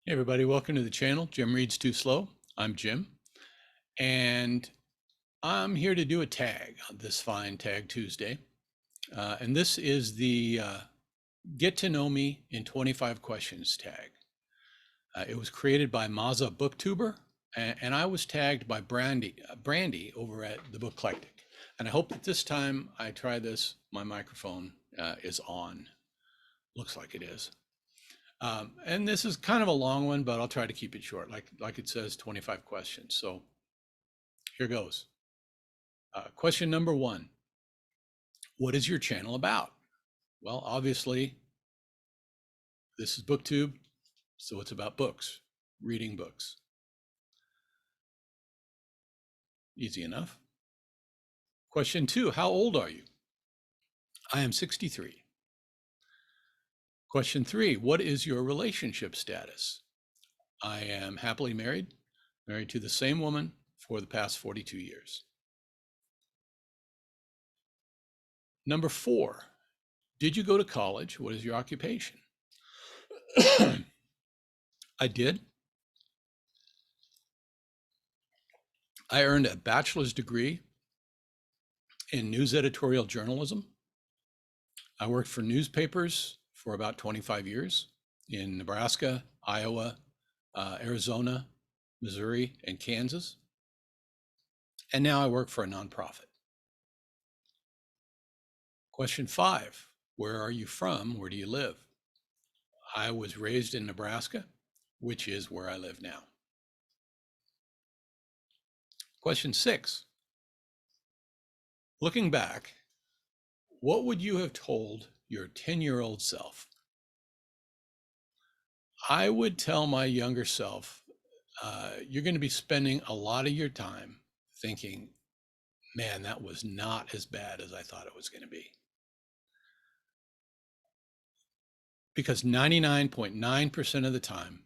Hey everybody, welcome to the channel. Jim Reads Too Slow. I'm Jim, and I'm here to do a tag on this fine Tag Tuesday. And this is the Get to Know Me in 25 Questions tag. It was created by Maza Booktuber, and I was tagged by Brandy over at the Book Eclectic. And I hope that this time I try this, my microphone is on. Looks like it is. And this is kind of a long one, but I'll try to keep it short. Like it says, 25 questions. So here goes. Question number one. What is your channel about? Well, obviously, this is BookTube, so it's about books, reading books. Easy enough. Question two. How old are you? I am 63. Question three. What is your relationship status? I am happily married to the same woman for the past 42 years. Number four, did you go to college? What is your occupation? I did. I earned a bachelor's degree in news editorial journalism. I worked for newspapers for about 25 years in Nebraska, Iowa, Arizona, Missouri, and Kansas. And now I work for a nonprofit. Question five, where are you from? Where do you live? I was raised in Nebraska, which is where I live now. Question six, looking back, what would you have told your 10-year-old self? I would tell my younger self, you're going to be spending a lot of your time thinking, man, that was not as bad as I thought it was going to be. Because 99.9% of the time,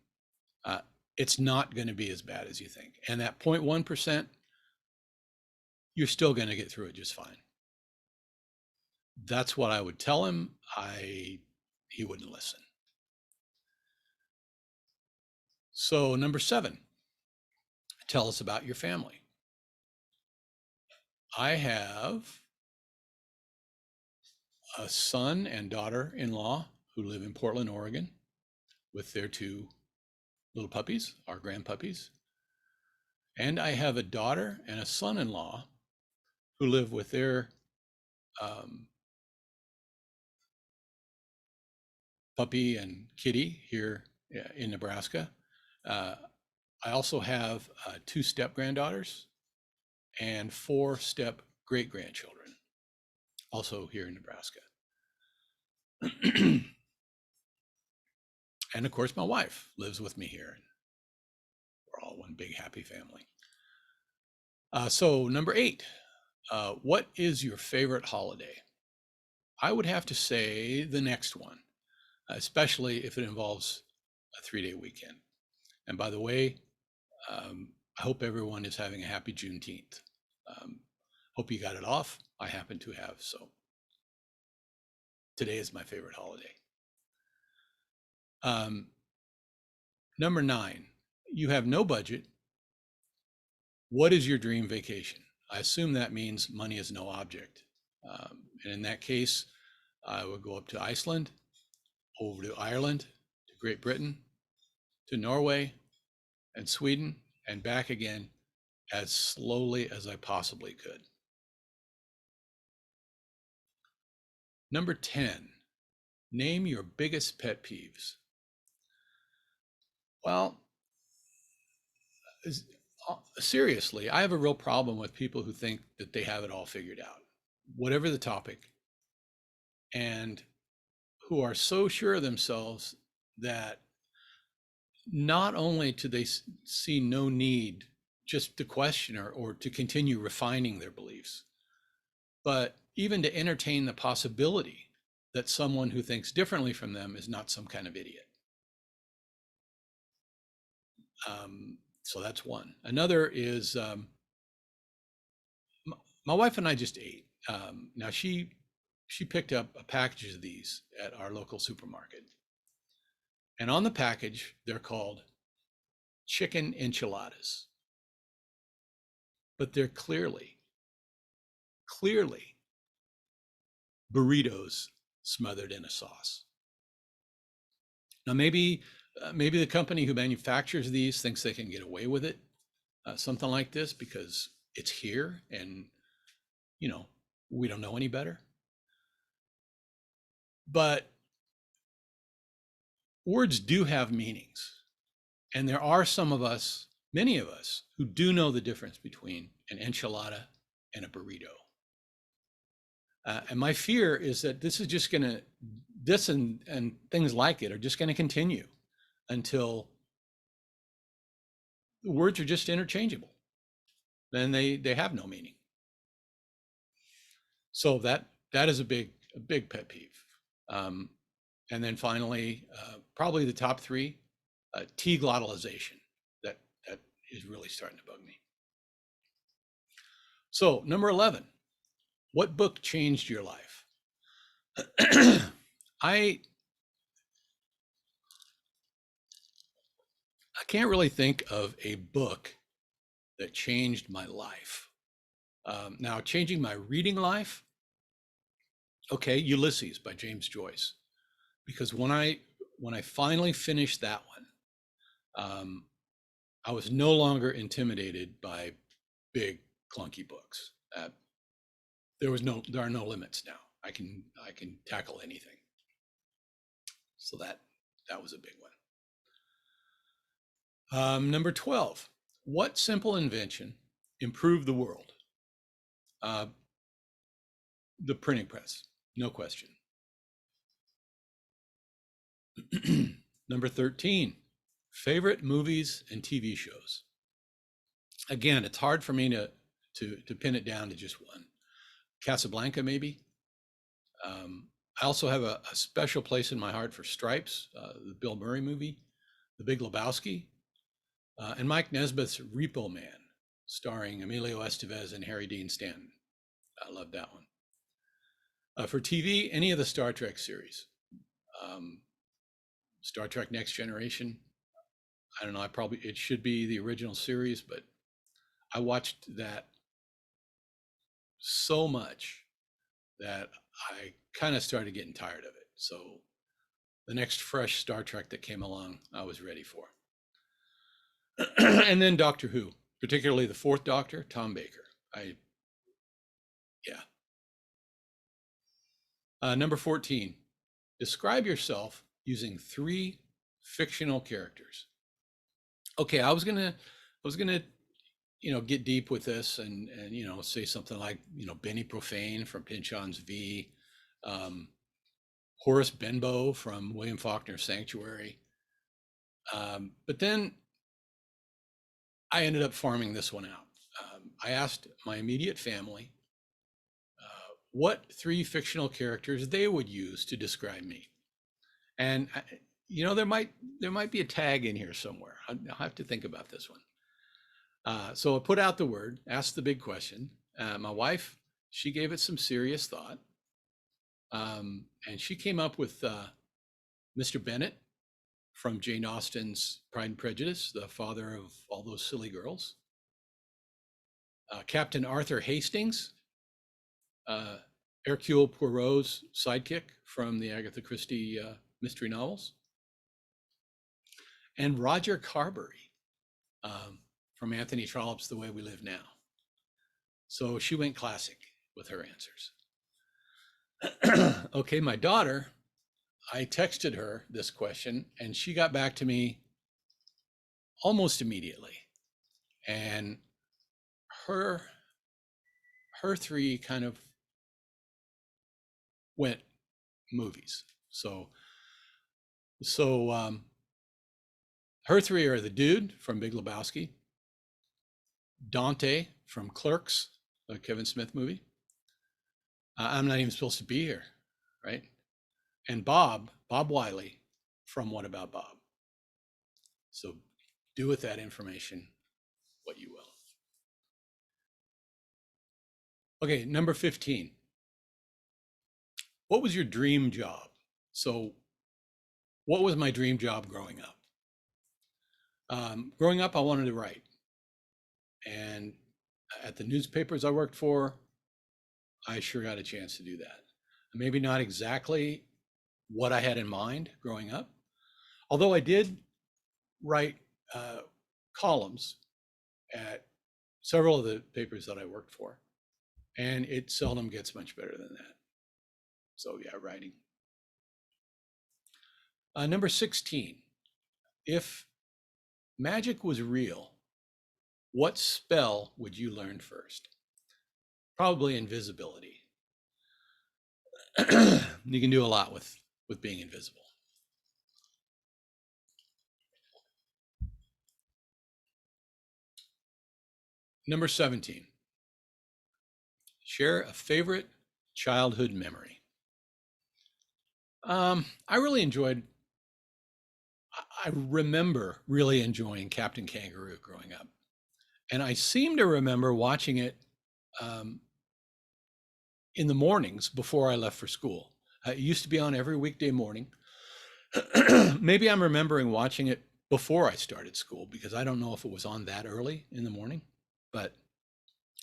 it's not going to be as bad as you think. And that 0.1%, you're still going to get through it just fine. That's what I would tell him. He wouldn't listen. So number seven, tell us about your family. I have a son and daughter-in-law who live in Portland, Oregon, with their two little puppies, our grandpuppies. And I have a daughter and a son-in-law who live with their puppy and kitty here in Nebraska. I also have two step-granddaughters and four step-great-grandchildren, also here in Nebraska. And of course, my wife lives with me here. We're all one big happy family. So number eight, what is your favorite holiday? I would have to say the next one, especially if it involves a 3-day weekend. And by the way, I hope everyone is having a happy Juneteenth. Hope you got it off. I happen to have, so today is my favorite holiday. Number nine, you have no budget. What is your dream vacation? I assume that means money is no object. And in that case, I would go up to Iceland, over to Ireland, to Great Britain, to Norway and Sweden, and back again as slowly as I possibly could. Number 10, name your biggest pet peeves. Well, seriously, I have a real problem with people who think that they have it all figured out, whatever the topic, and who are so sure of themselves that not only do they see no need just to question or to continue refining their beliefs, but even to entertain the possibility that someone who thinks differently from them is not some kind of idiot. So that's one. Another is my wife and I just ate. Now she picked up a package of these at our local supermarket. And on the package, they're called chicken enchiladas, but they're clearly burritos smothered in a sauce. Now, maybe the company who manufactures these thinks they can get away with it, something like this, because it's here and, you know, we don't know any better. But words do have meanings. And there are some of us, many of us, who do know the difference between an enchilada and a burrito. And my fear is that this is just going to, this and things like it are just going to continue until the words are just interchangeable. Then they have no meaning. So that is a big pet peeve. And then finally, probably the top three, T-glottalization. That is really starting to bug me. So number 11, what book changed your life? I can't really think of a book that changed my life. Now, changing my reading life, okay, Ulysses by James Joyce, because when I finally finished that one, I was no longer intimidated by big clunky books. There are no limits now. I can tackle anything. So that was a big one. Number 12, what simple invention improved the world? The printing press, no question. Number 13, favorite movies and TV shows. Again, it's hard for me to pin it down to just one. Casablanca, maybe. I also have a special place in my heart for Stripes, the Bill Murray movie, The Big Lebowski, and Mike Nesmith's Repo Man, starring Emilio Estevez and Harry Dean Stanton. I love that one. For TV, any of the Star Trek series. Star Trek Next Generation. I don't know, it should be the original series, but I watched that so much that I kind of started getting tired of it. So the next fresh Star Trek that came along, I was ready for. And then Doctor Who, particularly the fourth Doctor, Tom Baker. Number 14, describe yourself using 3 fictional characters. Okay, I was gonna, get deep with this and say something like, Benny Profane from Pynchon's V, Horace Benbow from William Faulkner's Sanctuary. But then I ended up farming this one out. I asked my immediate family what 3 fictional characters they would use to describe me. And there might be a tag in here somewhere. I'll have to think about this one. So I put out the word, asked the big question. My wife, she gave it some serious thought. And she came up with Mr. Bennet from Jane Austen's Pride and Prejudice, the father of all those silly girls. Captain Arthur Hastings, Hercule Poirot's sidekick from the Agatha Christie mystery novels. And Roger Carberry from Anthony Trollope's The Way We Live Now. So she went classic with her answers. Okay, my daughter, I texted her this question and she got back to me almost immediately. And her 3 kind of went movies. So her 3 are the dude from Big Lebowski, Dante from Clerks, the Kevin Smith movie. I'm not even supposed to be here, right? And Bob Wiley from What About Bob? So do with that information what you will. Okay, number 15. What was your dream job? So What was my dream job growing up? Growing up, I wanted to write. And at the newspapers I worked for, I sure got a chance to do that. Maybe not exactly what I had in mind growing up, although I did write columns at several of the papers that I worked for, and it seldom gets much better than that. So yeah, writing. Number 16, if magic was real, what spell would you learn first? Probably invisibility. You can do a lot with being invisible. Number 17, share a favorite childhood memory. I really enjoyed, I remember really enjoying Captain Kangaroo growing up. And I seem to remember watching it in the mornings before I left for school. It used to be on every weekday morning. Maybe I'm remembering watching it before I started school because I don't know if it was on that early in the morning. But,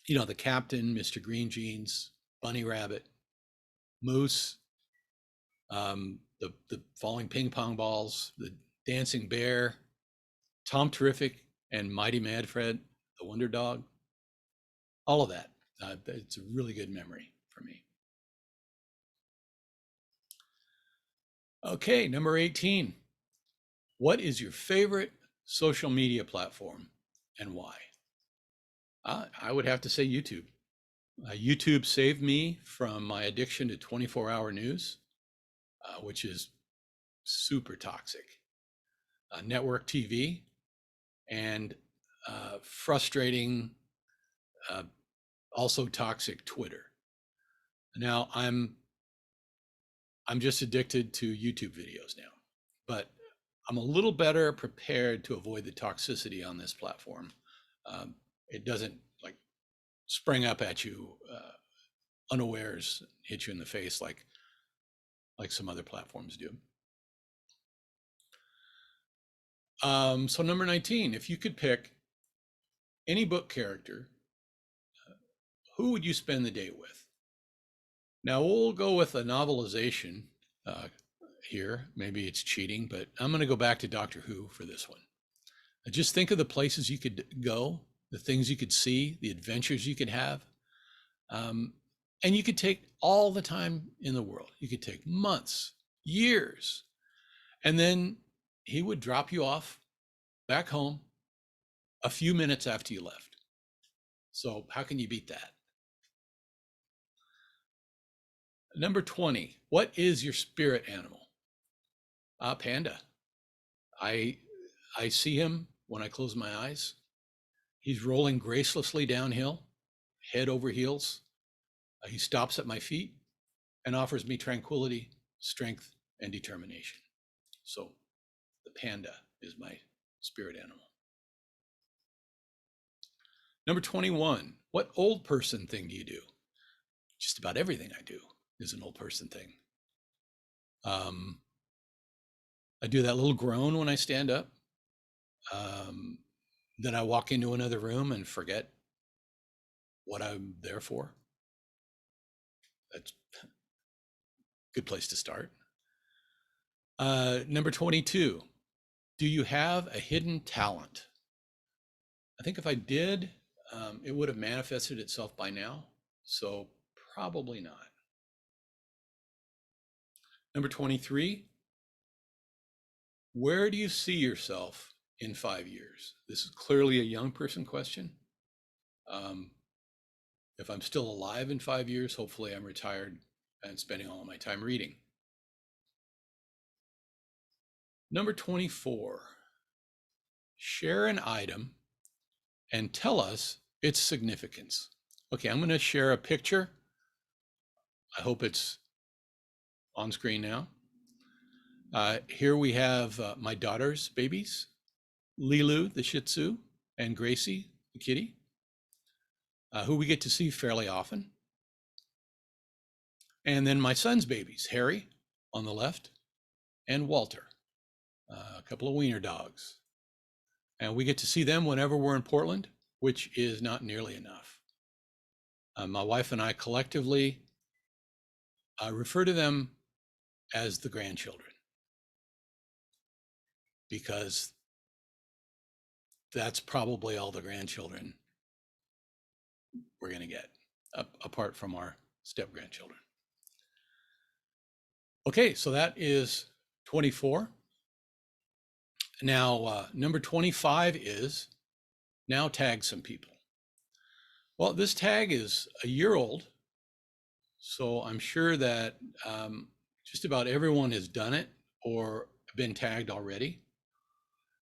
you know, the Captain, Mr. Green Jeans, Bunny Rabbit, Moose, the falling ping pong balls, the dancing bear, Tom Terrific, and Mighty Mad Fred, the Wonder Dog, all of that. It's a really good memory for me. Okay, number 18. What is your favorite social media platform and why? I would have to say YouTube. YouTube saved me from my addiction to 24-hour news, which is super toxic. Network TV and frustrating, also toxic Twitter. Now I'm just addicted to YouTube videos now, but I'm a little better prepared to avoid the toxicity on this platform. It doesn't like spring up at you unawares, hit you in the face like some other platforms do. So number 19, if you could pick any book character, who would you spend the day with? Now we'll go with a novelization here. Maybe it's cheating, but I'm going to go back to Doctor Who for this one. Just think of the places you could go, the things you could see, the adventures you could have. And you could take all the time in the world. You could take months, years, and then he would drop you off back home a few minutes after you left. So how can you beat that? Number 20, what is your spirit animal? Panda. I see him when I close my eyes. He's rolling gracelessly downhill, head over heels. He stops at my feet and offers me tranquility, strength, and determination. So the panda is my spirit animal. Number 21, what old person thing do you do? Just about everything I do is an old person thing. I do that little groan when I stand up. Then I walk into another room and forget what I'm there for. That's a good place to start. Number 22, do you have a hidden talent? I think if I did, it would have manifested itself by now. So probably not. Number 23, where do you see yourself in 5 years? This is clearly a young person question. If I'm still alive in 5 years, hopefully I'm retired and spending all of my time reading. Number 24, share an item and tell us its significance. Okay, I'm going to share a picture. I hope it's on screen now. Here we have my daughter's babies, Lilu, the Shih Tzu, and Gracie, the kitty, who we get to see fairly often. And then my son's babies, Harry on the left and Walter a couple of wiener dogs. And we get to see them whenever we're in Portland, which is not nearly enough. My wife and I collectively refer to them as the grandchildren, because that's probably all the grandchildren we're going to get, apart from our step grandchildren. Okay, so that is 24. Now, number 25 is now tag some people. Well, this tag is a year old, so I'm sure that just about everyone has done it or been tagged already.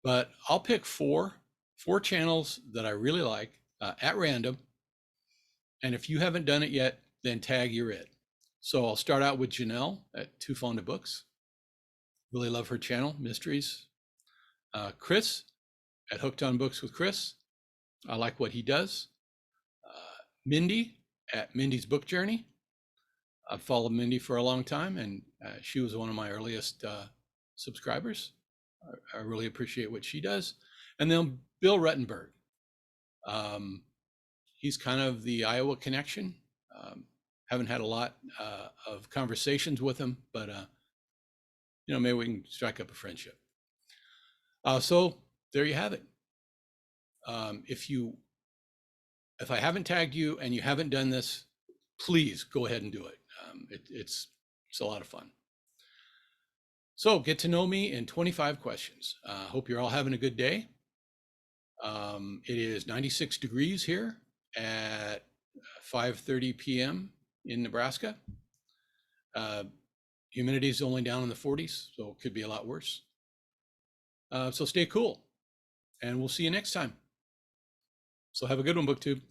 But I'll pick four channels that I really like at random. And if you haven't done it yet, then tag you're it. So I'll start out with Janelle at Too Fond of Books. Really love her channel, Mysteries. Chris at Hooked on Books with Chris. I like what he does. Mindy at Mindy's Book Journey. I've followed Mindy for a long time, and she was one of my earliest subscribers. I really appreciate what she does. And then Bill Rettenberg. He's kind of the Iowa connection. Haven't had a lot of conversations with him, but maybe we can strike up a friendship. So there you have it. If I haven't tagged you and you haven't done this, please go ahead and do it. It's a lot of fun. So get to know me in 25 questions. Hope you're all having a good day. It is 96 degrees here at 5:30 p.m. in Nebraska. Humidity is only down in the 40s, so it could be a lot worse. So stay cool, and we'll see you next time. So have a good one, BookTube.